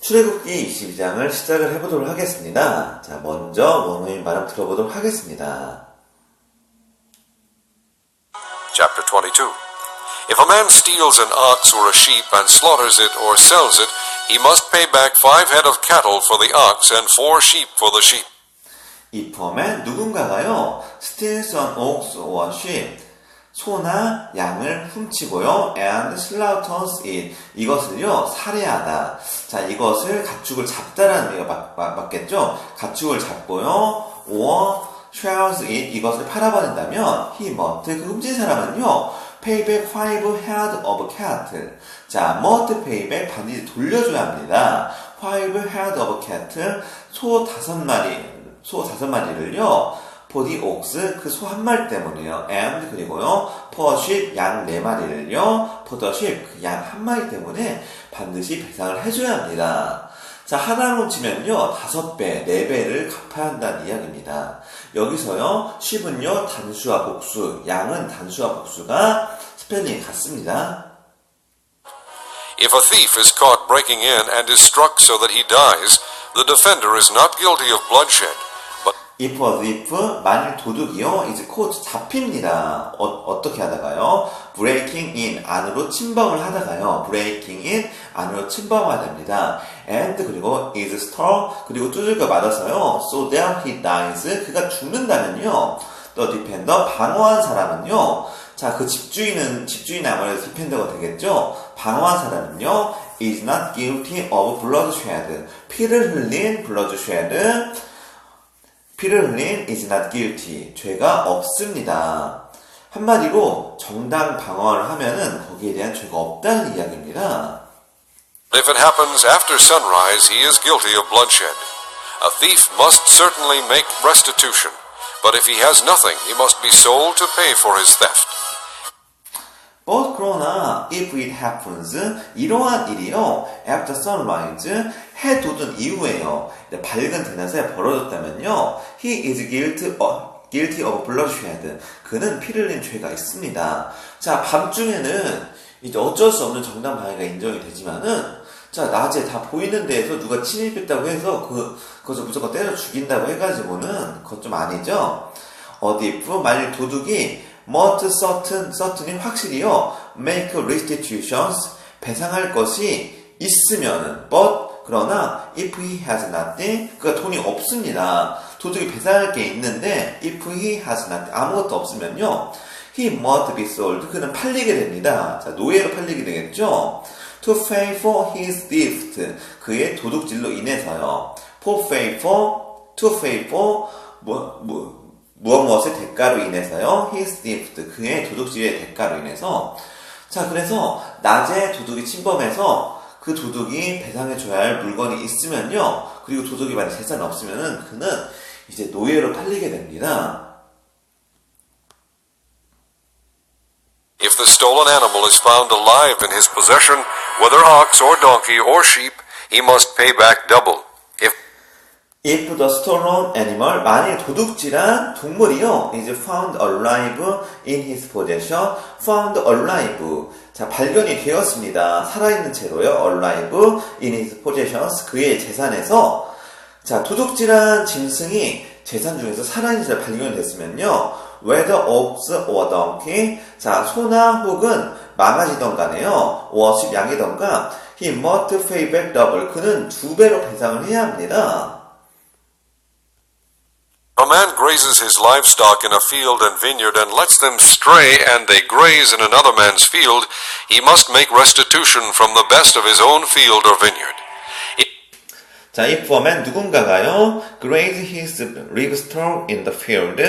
출애굽기 22장을 시작을 해보도록 하겠습니다. 자, 먼저 원어민 발음 들어보도록 하겠습니다. Chapter 22. If a man steals an ox or a sheep and slaughters it or sells it, he must pay back 5 head of cattle for the ox and 4 sheep for the sheep. If a man 누군가가요, steals an ox or a sheep, 소나 양을 훔치고요, and slaughters it, 이것을요 살해하다. 자, 이것을 가축을 잡다라는 의미가 맞겠죠? 가축을 잡고요, or sells it, 이것을 팔아버린다면 he must, 그 훔친 사람은요 pay back 5 head of cattle. 자, must pay back, 반드시 돌려줘야 합니다. 5 head of cattle, 소 5마리를요 for the ox, 그 소 한 마리 때문에요. and, 그리고요, for sheep, 양 4마리를요, for the sheep, 그 양 한 마리 때문에 반드시 배상을 해줘야 합니다. 자, 하나로 치면요, 5배, 4배를 갚아야 한다는 이야기입니다. 여기서요, sheep은요, 단수와 복수, 양은 단수와 복수가 스펠링이 같습니다. If a thief is caught breaking in and is struck so that he dies, the defender is not guilty of bloodshed. If a thief, 만일 도둑이요, 이제 caught, 잡힙니다. 어떻게 하다가요? breaking in, 안으로 침범을 하다가요. breaking in, 안으로 침범하야 됩니다. and, 그리고 is stole, 그리고 두들겨 맞아서요. so that he dies, 그가 죽는다면요. the defender, 방어한 사람은요. 자, 그 집주인이 아무래도 디펜더가 되겠죠? 방어한 사람은요. is not guilty of bloodshed. 피를 흘린 is not guilty. 죄가 없습니다. 한마디로 정당 방어를 하면은 거기에 대한 죄가 없다는 이야기입니다. If it happens after sunrise, he is guilty of bloodshed. A thief must certainly make restitution, but if he has nothing, he must be sold to pay for his theft. But 그러나 if it happens, 이러한 일이요, after sunrise, 해 돋은 이후에요, 밝은 대낮에 벌어졌다면요, he is guilty of bloodshed. 그는 피를 흘린 죄가 있습니다. 자, 밤중에는 이제 어쩔 수 없는 정당 방해가 인정이 되지만은, 자, 낮에 다 보이는 데에서 누가 침입했다고 해서 그것을 무조건 때려 죽인다고 해가지고는 그건 좀 아니죠. if, 만일 도둑이 must certainly 확실히요, make restitutions, 배상할 것이 있으면은, but, 그러나, if he has nothing, 그가 돈이 없습니다. 도둑이 배상할 게 있는데, if he has nothing, 아무것도 없으면요, he must be sold, 그는 팔리게 됩니다. 자, 노예로 팔리게 되겠죠? to pay for his theft, 그의 도둑질로 인해서요. to pay for, 무엇의 대가로 인해서요. his theft, 그의 도둑질의 대가로 인해서. 자, 그래서 낮에 도둑이 침범해서 그 도둑이 배상해줘야 할 물건이 있으면요. 그리고 도둑이 만약 재산이 없으면은 그는 이제 노예로 팔리게 됩니다. If the stolen animal is found alive in his possession, whether ox or donkey or sheep, he must pay back double. If the stolen animal, 만일 도둑질한 동물이요, is found alive in his possession, found alive. 자, 발견이 되었습니다. 살아있는 채로요, alive in his possessions, 그의 재산에서. 자, 도둑질한 짐승이 재산 중에서 살아있는 채로 발견이 됐으면요, whether ox or donkey, 자, 소나 혹은 망아지던 간에요, or sheep, 양이던가, he must pay back double, 그는 2배로 배상을 해야 합니다. A man grazes his livestock in a field and vineyard and lets them stray and they graze in another man's field, he must make restitution from the best of his own field or vineyard. 자, if a man 누군가가요, graze his livestock in the field.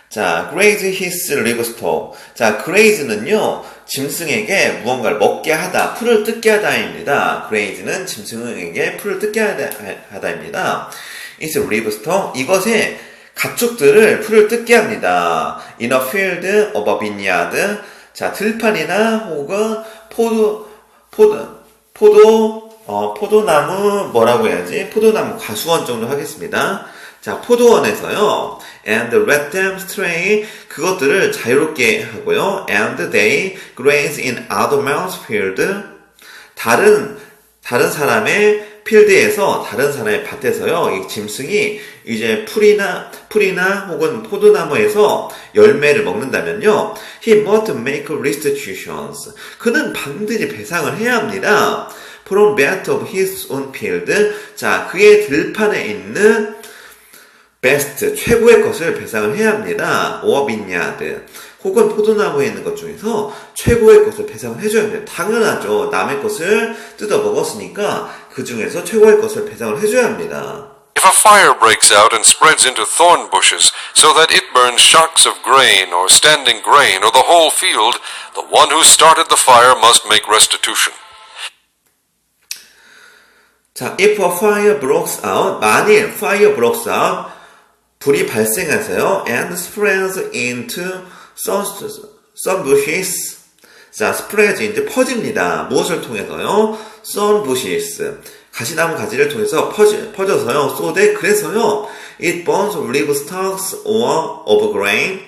자, graze his livestock. 자, graze는요, 짐승에게 무언가를 먹게 하다, 풀을 뜯게 하다입니다. graze는 짐승에게 풀을 뜯게 하다입니다. is livestock, 이것의 가축들을 풀을 뜯게 합니다. in a field of a vineyard. 자, 들판이나 혹은 포도나무 뭐라고 해야지? 포도나무 과수원 정도 하겠습니다. 자, 포도원에서요. and let them stray, 그것들을 자유롭게 하고요. and they graze in other man's field. 다른 다른 사람의 필드에서 다른 사람의 밭에서요. 이 짐승이 이제 풀이나 혹은 포도나무에서 열매를 먹는다면요. He must make restitutions. 그는 반드시 배상을 해야 합니다. From best of his own field. 자, 그의 들판에 있는 베스트, 최고의 것을 배상을 해야 합니다. or vineyard. 혹은 포도나무에 있는 것 중에서 최고의 것을 배상을 해줘야 합니다. 당연하죠. 남의 것을 뜯어 먹었으니까 그 중에서 최고의 것을 배상을 해줘야 합니다. If a fire breaks out and spreads into thorn bushes so that it burns shocks of grain or standing grain or the whole field, the one who started the fire must make restitution. 자, if a fire breaks out, 만일 fire breaks out, 불이 발생해서요, and spreads into sun bushes. 자, spreads 이제 퍼집니다. 무엇을 통해서요? sun bushes. 가시나무 가지를 통해서 퍼져서요. so that 그래서요. it burns leaf stalks or of grain.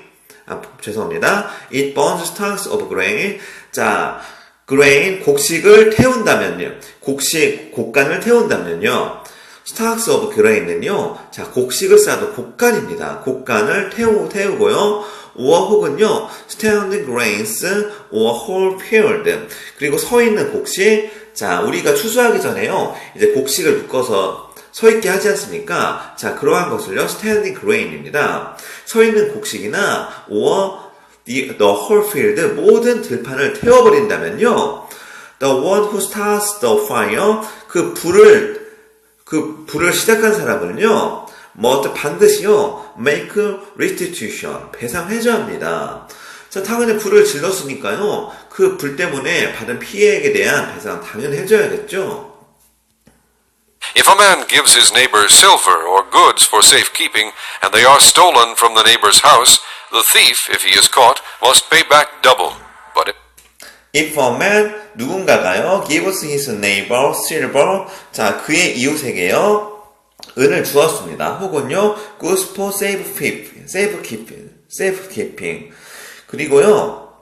죄송합니다. it burns stalks of grain. 자, grain 곡식을 태운다면요. 곡간을 태운다면요. stalks of grain은요. 자, 곡식을 쌓아도 곡간입니다. 곡간을 태우고요. or 혹은요. standing grains or whole field. 그리고 서 있는 곡식. 자, 우리가 추수하기 전에요. 이제 곡식을 묶어서 서 있게 하지 않습니까? 자, 그러한 것을요. standing grain입니다. 서 있는 곡식이나 or the whole field 모든 들판을 태워버린다면요. The one who starts the fire 그 불을 시작한 사람은요. 반드시요. make restitution 배상해줘야 합니다. 자, 당연히 불을 질렀으니까요. 그 불 때문에 받은 피해에 대한 배상 당연히 해줘야겠죠. If a man gives his neighbor silver or goods for safekeeping, and they are stolen from the neighbor's house, the thief, if he is caught, must pay back double. But if a man 누군가가요 gives his neighbor silver 자 그의 이웃에게요 은을 주었습니다. 혹은요 goods for safekeeping 그리고요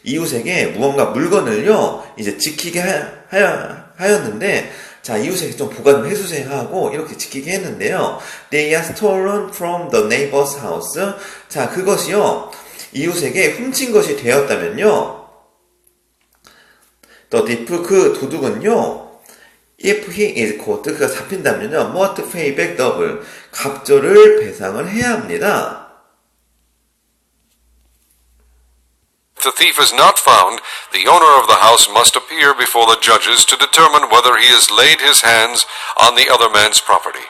이웃에게 무언가 물건을요 이제 지키게 하였는데 자 이웃에게 좀 보관 좀 해주세요 하고 이렇게 지키게 했는데요. They are stolen from the neighbor's house. 자 그것이요 이웃에게 훔친 것이 되었다면요. The thief 그 도둑은요. If he is caught 그가 잡힌다면요. must pay back double 갑절을 배상을 해야 합니다. if the thief is not found, the owner of the house must appear before the judges to determine whether he has laid his hands on the other man's property.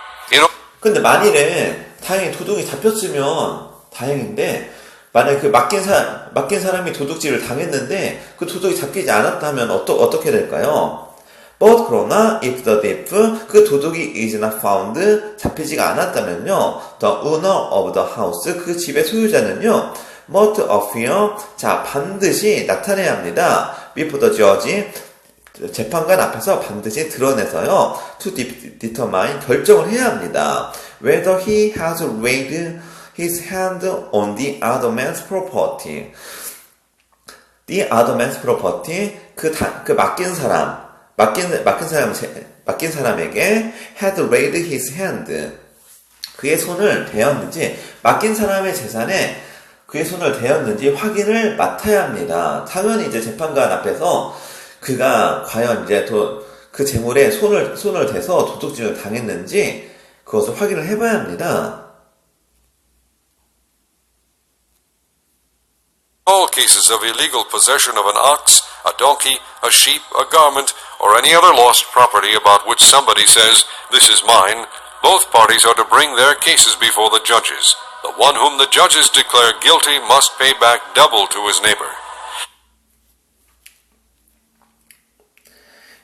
근데 만일에 다행히 도둑이 잡혔으면 다행인데 만약에 그 맡긴 사람이 도둑질을 당했는데 그 도둑이 잡히지 않았다면 어떻게 될까요? But 그러나 if the thief 그 도둑이 is not found 잡히지가 않았다면요 the owner of the house 그 집의 소유자는요 must appear 자 반드시 나타내야 합니다. before the judge 재판관 앞에서 반드시 드러내서요 to determine 결정을 해야 합니다. whether he has laid his hand on the other man's property. The other man's property 그 맡긴 사람에게 had laid his hand 그의 손을 대었는지 맡긴 사람의 재산에 그의 손을 대었는지 확인을 맡아야 합니다. 당연히 이제 재판관 앞에서 그가 과연 이제 그 재물에 손을 대서 도둑질을 당했는지 그것을 확인을 해봐야 합니다. All cases of illegal possession of an ox, a donkey, a sheep, a garment, or any other lost property about which somebody says, "This is mine," both parties are to bring their cases before the judges. The one whom the judges declare guilty must pay back double to his neighbor.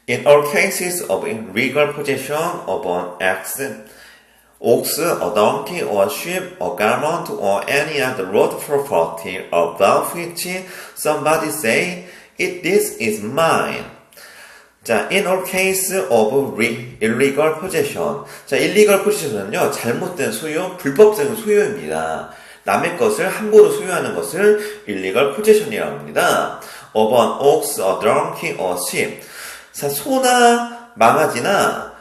In all cases of illegal possession of an ox, a donkey, or a sheep, a garment, or any other road property about which somebody say, this is mine. 자, in all cases of illegal possession. 자, illegal possession은요, 잘못된 소유, 불법적인 소유입니다. 남의 것을 함부로 소유하는 것을 illegal possession이라고 합니다. Of an ox, a donkey, or sheep. 자, 소나 망아지나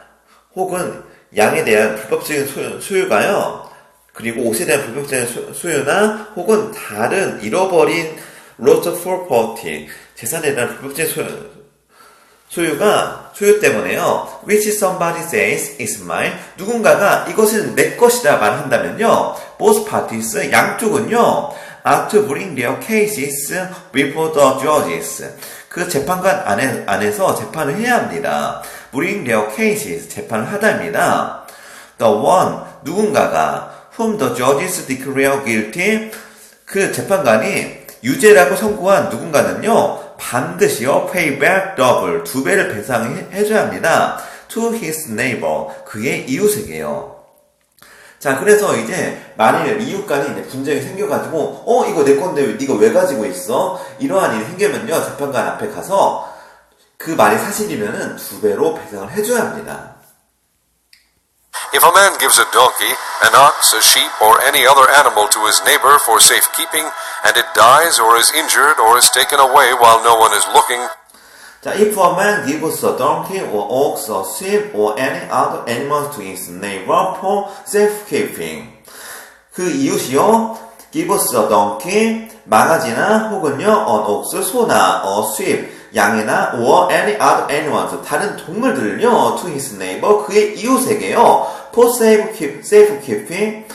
혹은 양에 대한 불법적인 소유가요. 그리고 옷에 대한 불법적인 소유나 혹은 다른 잃어버린 loss of property, 재산에 대한 불법적인 소유 때문에요. which somebody says is mine. 누군가가 이것은 내 것이다 말한다면요. both parties, 양쪽은요. are to bring their cases before the judges. 그 재판관 안에서 재판을 해야 합니다. bring their cases, 재판을 하다입니다. the one, 누군가가 whom the judges declare guilty. 그 재판관이 유죄라고 선고한 누군가는요, 반드시요, pay back double, 2배를 배상해줘야 합니다. to his neighbor, 그의 이웃에게요. 자, 그래서 이제, 만일 이웃 간에 이제 분쟁이 생겨가지고, 이거 내 건데 네가 왜 가지고 있어? 이러한 일이 생기면요, 재판관 앞에 가서, 그 말이 사실이면은 2배로 배상을 해줘야 합니다. If a man gives a donkey, an ox, a sheep, or any other animal to his neighbor for safekeeping, and it dies or is injured or is taken away while no one is looking, 자, if a man gives a donkey or ox or sheep or any other animal to his neighbor for safekeeping, 그 이웃이요, gives a donkey, 망아지나 혹은요, an ox, 소나, a sheep, 양이나 or any other animals, 다른 동물들을요, to his neighbor, 그의 이웃에게요, for safekeeping,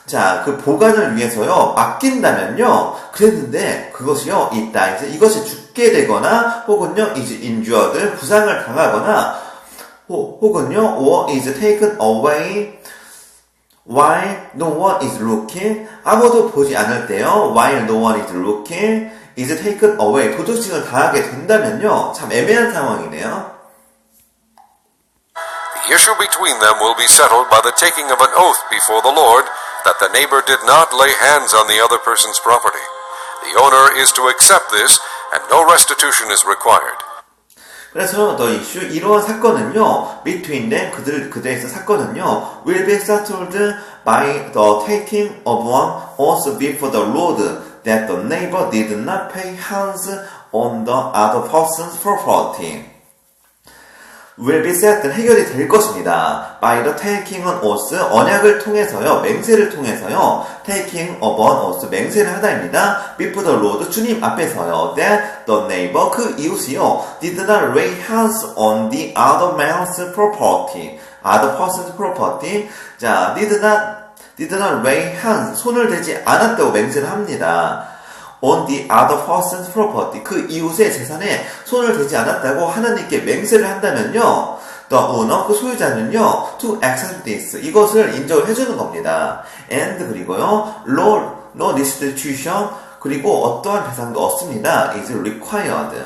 자, 그 보관을 위해서요, 맡긴다면요, 그랬는데, 그것이요, 이것이 죽게 되거나, 혹은요, is injured, 부상을 당하거나, 혹은요, or is taken away, while no one is looking, 아무도 보지 않을 때요, while no one is looking, is taken away, 도둑질을 당하게 된다면요, 참 애매한 상황이네요. the issue between them will be settled by the taking of an oath before the Lord that the neighbor did not lay hands on the other person's property. The owner is to accept this, and no restitution is required. 그래서 the issue, 이러한 사건은요, between them, 그들의 사건은요, will be settled by the taking of one oath before the Lord that the neighbor did not pay hands on the other person's property. will be settled, 해결이 될 것입니다. by the taking an oath, 언약을 통해서요, 맹세를 통해서요, taking of an oath, 맹세를 하다입니다. before the Lord, 주님 앞에서요, that the neighbor, 그 이웃이요, did not lay hands on the other man's property, other person's property. 자, did not lay hands, 손을 대지 않았다고 맹세를 합니다. on the other person's property, 그 이웃의 재산에 손을 대지 않았다고 하나님께 맹세를 한다면요, the owner, 그 소유자는요, to accept this, 이것을 인정을 해주는 겁니다. and 그리고요, no restitution, 그리고 어떠한 배상도 없습니다. is required.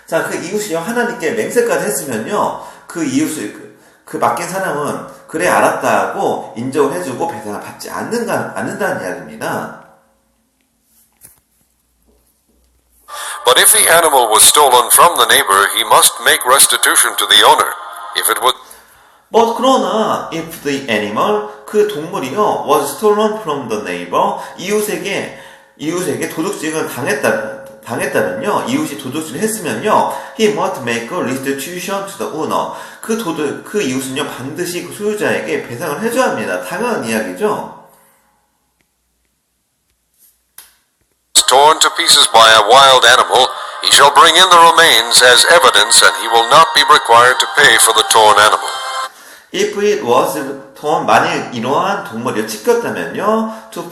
자, 그 이웃이요, 하나님께 맹세까지 했으면요, 그 이웃을, 그 맡긴 사람은 그래 알았다고 인정을 해주고 배상을 받지 않는다는 이야기입니다. But if the animal was stolen from the neighbor, he must make restitution to the owner. If it was 그러나 if the animal, 그 동물이요, was stolen from the neighbor, 이웃에게 도둑질을 당했다면요, 이웃이 도둑질을 했으면요, he must make a restitution to the owner. 그 이웃은요, 반드시 그 소유자에게 배상을 해줘야 합니다. 당연한 이야기죠. torn to pieces by a wild animal, he shall bring in the remains as evidence, and he will not be required to pay for the torn animal. If it was torn, 만일 이러한 동물이 찢겼다면요, to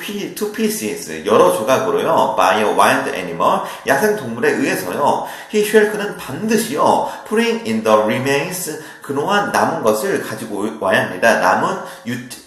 pieces, 여러 조각으로요, by a wild animal, 야생 동물에 의해서요, he shall, 그는 반드시요, bring in the remains, 그러한 남은 것을 가지고 와야 합니다. 남은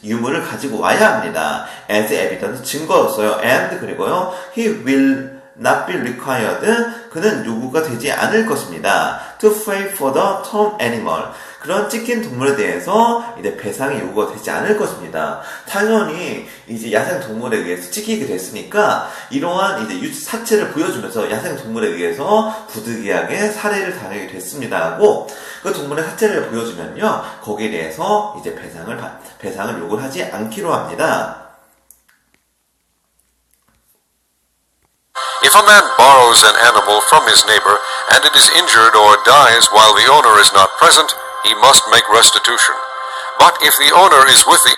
유물을 가지고 와야 합니다. as evidence, 증거로서요, and 그리고요, he will not be required, 그는 요구가 되지 않을 것입니다. to pay for the torn animal, 그런 찢긴 동물에 대해서 이제 배상이 요구가 되지 않을 것입니다. 당연히 이제 야생 동물에 의해서 찢기게 됐으니까 이러한 이제 사체를 보여주면서 야생 동물에 의해서 부득이하게 살해를 당하게 됐습니다 하고 그 동물의 사체를 보여주면요, 거기에 대해서 이제 배상을 요구를 하지 않기로 합니다. If a man borrows an animal from his neighbor and it is injured or dies while the owner is not present, he must make restitution. But if the owner is with the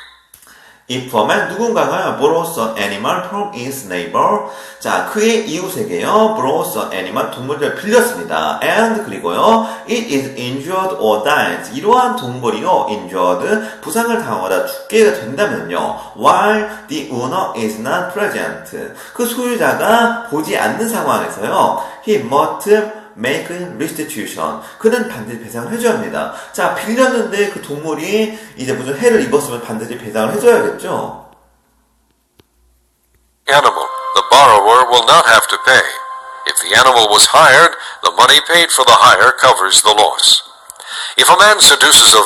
If a man 누군가가 borrows an animal from his neighbor, 자 그의 이웃에게요 borrows an animal 동물을 빌렸습니다. And 그리고요 it is injured or dies 이러한 동물이요 injured 부상을 당하거나 죽게 된다면요 while the owner is not present 그 소유자가 보지 않는 상황에서요 he must make restitution. 그는 반드시 배상을 해줘야 합니다. 자, 빌렸는데 그 동물이 이제 무슨 해를 입었으면 반드시 배상을 해줘야겠죠. animal, the borrower will not have to pay. If the animal was hired, the money paid for the hire covers the loss. If a man seduces a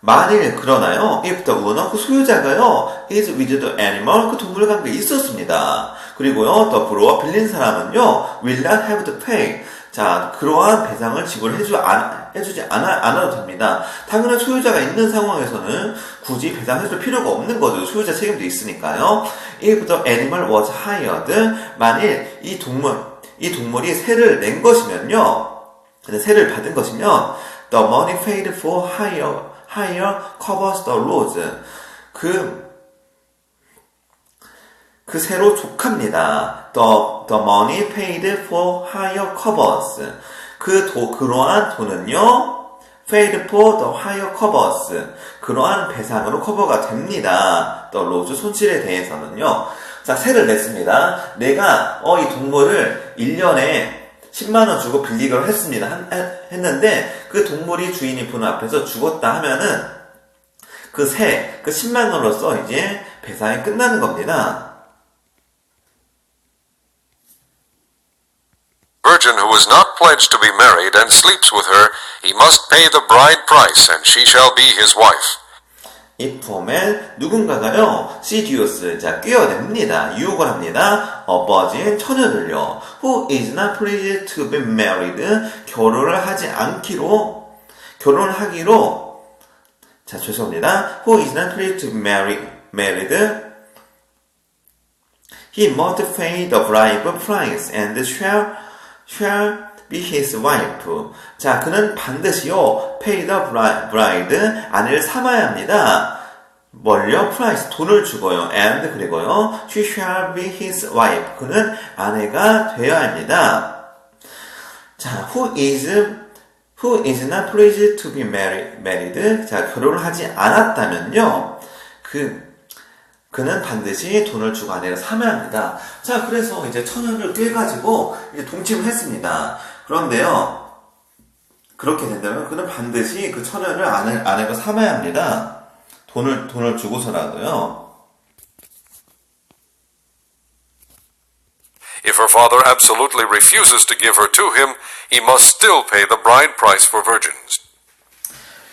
만일 그러나요, if the owner, 그 소유자가요, is with the animal, 그 동물 관계에 있었습니다. 그리고요, the borrower, 빌린 사람은요, will not have to pay. 자, 그러한 배상을 해주지 않아도 됩니다. 당연히 소유자가 있는 상황에서는 굳이 배상해줄 필요가 없는 거죠. 소유자 책임도 있으니까요. If the animal was hired, 만일 이 동물이 세를 낸 것이면요, 세를 받은 것이면, the money paid for hire covers the loss. 그 세로 족합니다. The money paid for hire covers. 그러한 돈은요, paid for the hire covers. 그러한 배상으로 커버가 됩니다. The loss, 손실에 대해서는요. 자, 세를 냈습니다. 내가, 이 동물을 1년에 10만원 주고 빌리기로 했습니다. 했는데, 그 동물이 주인이 보는 앞에서 죽었다 하면은, 그 10만원으로서 이제 배상이 끝나는 겁니다. virgin who is not pledged to be married and sleeps with her, he must pay the bride price, and she shall be his wife. 이 포함에 누군가가요, seduce, 자, 끼어냅니다. 유혹을 합니다. a virgin, 처녀들요. who is not pledged to be married, 결혼을 하기로, 자, 죄송합니다. who is not pledged to be married, he must pay the bride price and shall be his wife. 자, 그는 반드시요, pay the bride, 아내를 삼아야 합니다. 뭘요? price, 돈을 주고요. and, 그리고요, she shall be his wife. 그는 아내가 되어야 합니다. 자, who is not pleased to be married. 자, 결혼을 하지 않았다면요, 그는 반드시 돈을 주고 아내를 삼아야 합니다. 자, 그래서 이제 처녀를 꿰가지고 이제 동침을 했습니다. 그런데요, 그렇게 된다면 그는 반드시 그 처녀를 아내가 삼아야 합니다. 돈을 주고서라도요. If her father absolutely refuses to give her to him, he must still pay the bride price for virgins.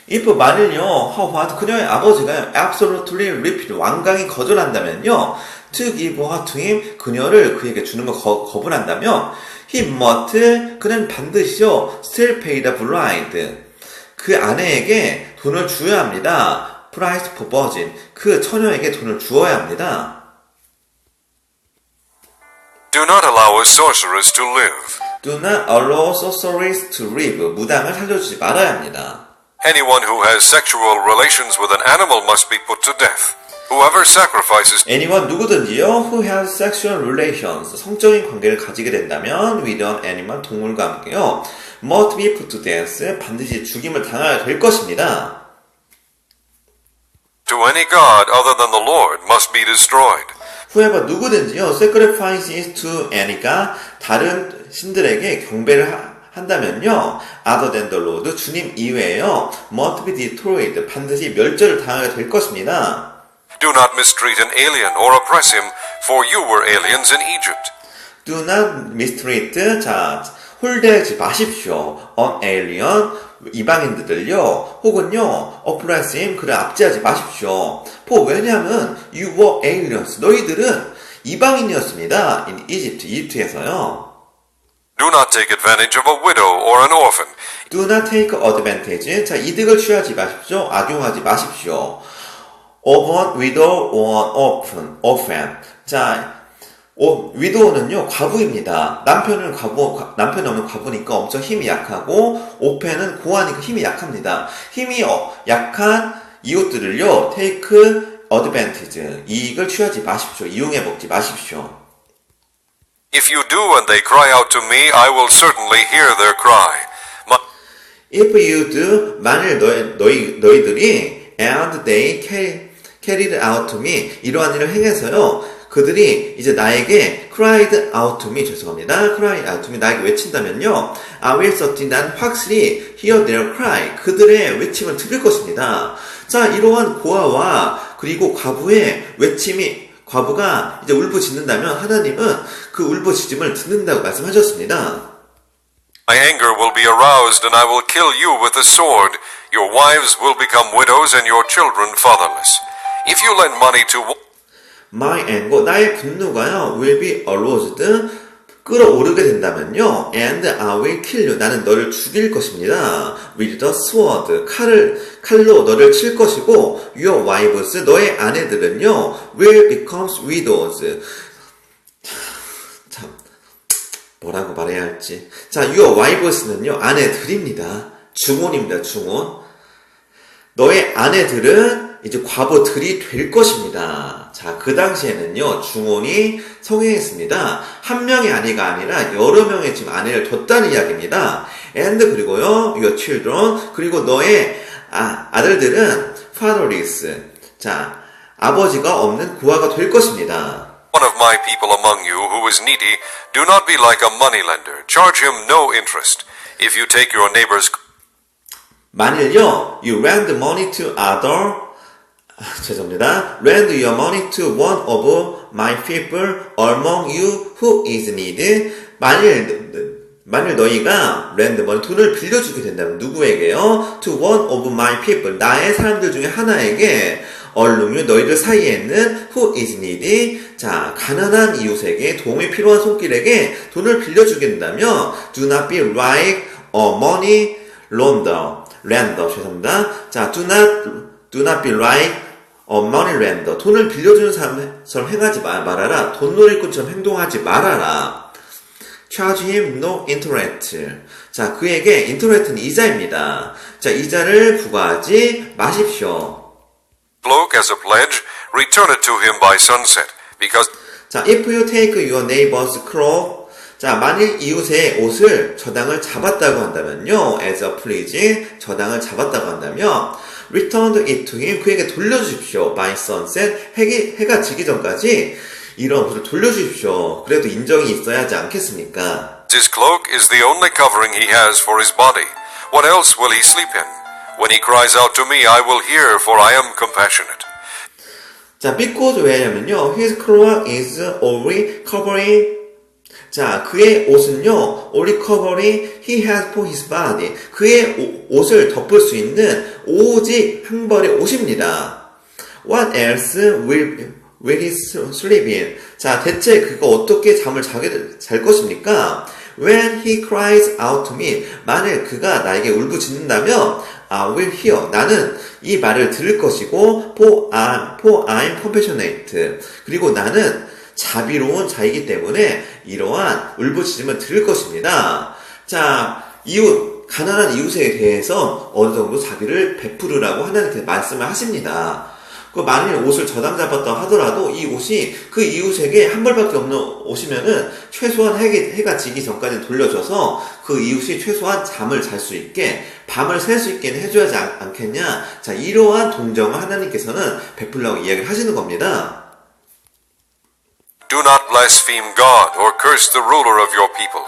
if 만일요, 그녀의 아버지가 absolutely refuse, 완강히 거절한다면요, to give her to him, 그녀를 그에게 주는 거 거부한다면, he must, 그는 반드시요, still pay the bride, 그 아내에게 돈을 주어야 합니다. price for virgin, 그 처녀에게 돈을 주어야 합니다. Do not allow a sorceress to live. Do not allow sorceries to live, 무당을 살려주지 말아야 합니다. Anyone who has sexual relations with an animal must be put to death. Whoever sacrifices anyone 누구든지요 who has sexual relations 성적인 관계를 가지게 된다면 with an animal 동물과 함께요 must be put to death 반드시 죽임을 당해야 될 것입니다. to any god other than the Lord must be destroyed. whoever 누구든지요 sacrifices to any가 다른 신들에게 경배를 한다면요, other than the Lord, 주님 이외에요, must be destroyed, 반드시 멸절을 당하게 될 것입니다. Do not mistreat an alien or oppress him, for you were aliens in Egypt. Do not mistreat, 자, 홀대하지 마십시오. an alien, 이방인들을요, 혹은요, oppress him, 그를 압제하지 마십시오. 왜냐하면, you were aliens, 너희들은 이방인이었습니다. in Egypt, 이집트에서요. Do not take advantage of a widow or an orphan. Do not take advantage. 자, 이득을 취하지 마십시오. 악용하지 마십시오. of a widow or an orphan. 자, 위도우는요, 과부입니다. 남편이 없는 과부니까 엄청 힘이 약하고, 오페는 고아니까 힘이 약합니다. 힘이 약한 이웃들을요, take advantage. 이익을 취하지 마십시오. 이용해 먹지 마십시오. If you do and they cry out to me, I will certainly hear their cry. If you do, 만일 너희들이 and they carried out to me, 이러한 일을 행해서요, 그들이 이제 나에게 cried out to me, 죄송합니다. cried out to me, 나에게 외친다면요, I will certainly, 난 확실히 hear their cry, 그들의 외침을 들을 것입니다. 자, 이러한 고아와 그리고 과부의 외침이, 과부가 이제 울부짖는다면 하나님은 그 울부짖음을 듣는다고 말씀하셨습니다. My anger will be aroused and I will kill you with the sword. Your wives will become widows and your children fatherless. If you lend money to My anger, 나의 분노가요, will be aroused, 끌어오르게 된다면요, and I will kill you, 나는 너를 죽일 것입니다. with the sword, 칼로 너를 칠 것이고, your wives, 너의 아내들은요, will become widows. 참, 뭐라고 말해야 할지. 자, your wives는요, 아내들입니다. 중혼입니다, 중혼. 너의 아내들은 이제 과부들이 될 것입니다. 자, 그 당시에는요, 중혼이 성행했습니다. 한 명의 아내가 아니라 여러 명의 지금 아내를 뒀다는 이야기입니다. and 그리고요, your children, 그리고 너의 아들들은 fatherless. 자, 아버지가 없는 고아가 될 것입니다. one of my people among you who is needy, do not be like a moneylender. Charge him no interest. If you take your neighbor's 만일요, you lend money to 죄송합니다. lend your money to one of my people among you who is needy. 만일 너희가 lend money, 돈을 빌려주게 된다면 누구에게요? to one of my people, 나의 사람들 중에 하나에게 among you, 너희들 사이에 있는 who is needy. 자, 가난한 이웃에게 도움이 필요한 손길에게 돈을 빌려주게 된다면 do not be like a money lender, 죄송합니다. 자, do not be like a money lender. 돈을 빌려주는 사람처럼 행하지 말아라. 돈놀이꾼처럼 행동하지 말아라. Charge him no interest. 자, 그에게 interest는 이자입니다. 자, 이자를 부과하지 마십시오. cloak as a pledge, return it to him by sunset, because 자, if you take your neighbor's cloak, 자, 만일 이웃의 옷을 저당을 잡았다고 한다면요, as a pledge, 저당을 잡았다고 한다면, return it to him, 그에게 돌려주십시오. by sunset, 해가 지기 전까지 이런 옷을 돌려주십시오. 그래도 인정이 있어야 하지 않겠습니까? his cloak is the only covering he has for his body. What else will he sleep in? When he cries out to me, I will hear, for I am compassionate. 자, because 왜냐면요, his cloak is only covering. 자, 그의 옷은요, only covering he has for his body. 그의 옷을 덮을 수 있는 오직 한 벌의 옷입니다. What else will he sleep in? 자, 대체 그가 어떻게 잠을 잘 것입니까? When he cries out to me, 만일 그가 나에게 울부짖는다면 I will hear, 나는 이 말을 들을 것이고 for I'm compassionate, 그리고 나는 자비로운 자이기 때문에 이러한 울부짖음을 들을 것입니다. 자, 가난한 이웃에 대해서 어느 정도 자비를 베푸르라고 하나님께서 말씀을 하십니다. 그 만일 옷을 저당 잡았다 하더라도 이 옷이 그 이웃에게 한 벌밖에 없는 옷이면은 최소한 해가 지기 전까지 돌려줘서 그 이웃이 최소한 잠을 잘 수 있게, 밤을 샐 수 있게 해줘야지 않겠냐. 자, 이러한 동정을 하나님께서는 베풀라고 이야기를 하시는 겁니다. Do not blaspheme God or curse the ruler of your people.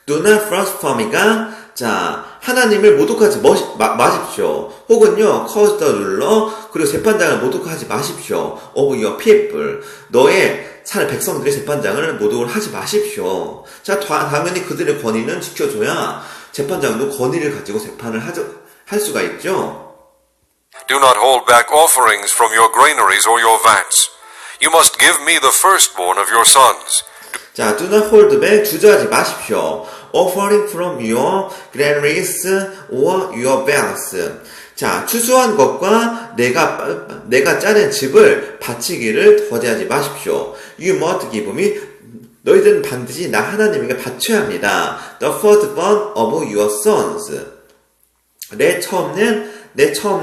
Do not blaspheme가, 자, 하나님을 모독하지 마십시오. 혹은요, curse the ruler, 그리고 재판장을 모독하지 마십시오. of your people, 너의 백성들의 재판장을 모독을 하지 마십시오. 자, 당연히 그들의 권위는 지켜줘야 재판장도 권위를 가지고 재판을 할 수가 있죠. Do not hold back offerings from your granaries or your vats. You must give me the firstborn of your sons. 자, do not hold back, 주저하지 마십시오. Offering from your granaries or your vats. 자, 추수한 것과 내가 짜낸 즙을 바치기를 거절하지 마십시오. You must give me 너희들은 반드시 나 하나님에게 바쳐야 합니다. The firstborn of your sons. 내 처음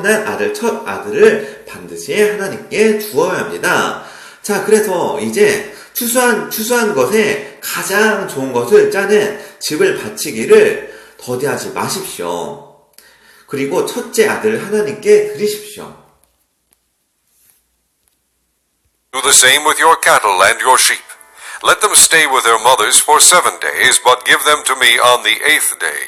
난 아들, 첫 아들을 반드시 하나님께 주어야 합니다. 자, 그래서 이제 추수한 것에 가장 좋은 것을 짜낸 집을 바치기를 더디하지 마십시오. 그리고 첫째 아들을 하나님께 드리십시오. Do the same with your cattle and your sheep. Let them stay with their mothers for 7 days, but give them to me on the 8th day.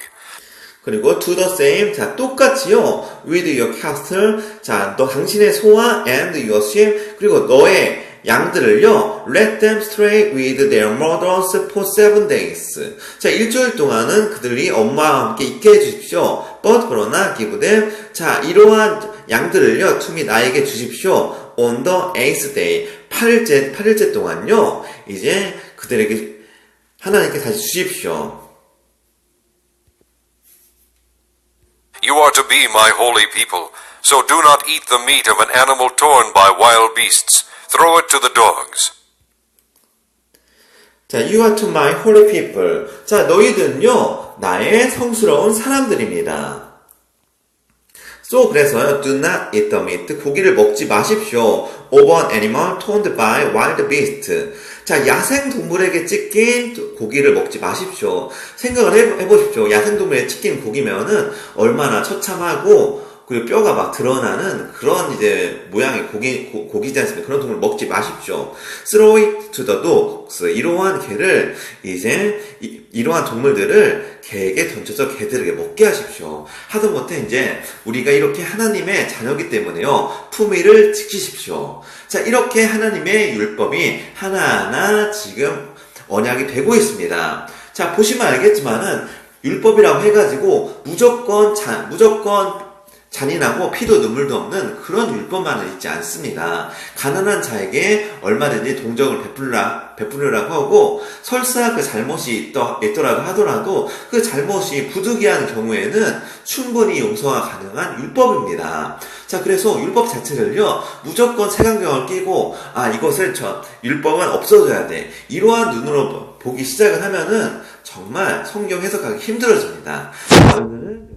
그리고 do the same. 자, 똑같이요. with your cattle. 자, 너 당신의 소와 and your sheep. 그리고 너의 양들을요. let them stray with their mothers for 7 days. 자, 일주일 동안은 그들이 엄마와 함께 있게 해주십시오. but 그러나 give them. 자, 이러한 양들을요. to me 나에게 주십시오. on the 8th day. 8일째 동안요. 이제 그들에게 하나님께 다시 주십시오. You are to be my holy people, so do not eat the meat of an animal torn by wild beasts. Throw it to the dogs. 자, you are to my holy people. 자, 너희들은요, 나의 성스러운 사람들입니다. So, 그래서요, do not eat the meat. 고기를 먹지 마십시오. of an animal torn by wild beast. 자, 야생 동물에게 찢긴 고기를 먹지 마십시오. 생각을 해보십시오. 야생 동물에 찢긴 고기면은 얼마나 처참하고, 그리고 뼈가 막 드러나는 그런 이제 모양의 고기지 않습니까? 그런 동물 먹지 마십시오. Throw it to the dogs. 이러한 개를 이러한 동물들을 개에게 던져서 개들에게 먹게 하십시오. 하다못해 이제 우리가 이렇게 하나님의 자녀이기 때문에요. 품위를 지키십시오. 자, 이렇게 하나님의 율법이 하나하나 지금 언약이 되고 있습니다. 자, 보시면 알겠지만은 율법이라고 해가지고 무조건 잔인하고 피도 눈물도 없는 그런 율법만은 있지 않습니다. 가난한 자에게 얼마든지 동정을 베풀으라고 하고 설사 그 잘못이 있더라도 하더라도 그 잘못이 부득이한 경우에는 충분히 용서가 가능한 율법입니다. 자, 그래서 율법 자체를요, 무조건 색안경을 끼고, 이것을 율법은 없어져야 돼. 이러한 눈으로 보기 시작을 하면은 정말 성경 해석하기 힘들어집니다. 오늘은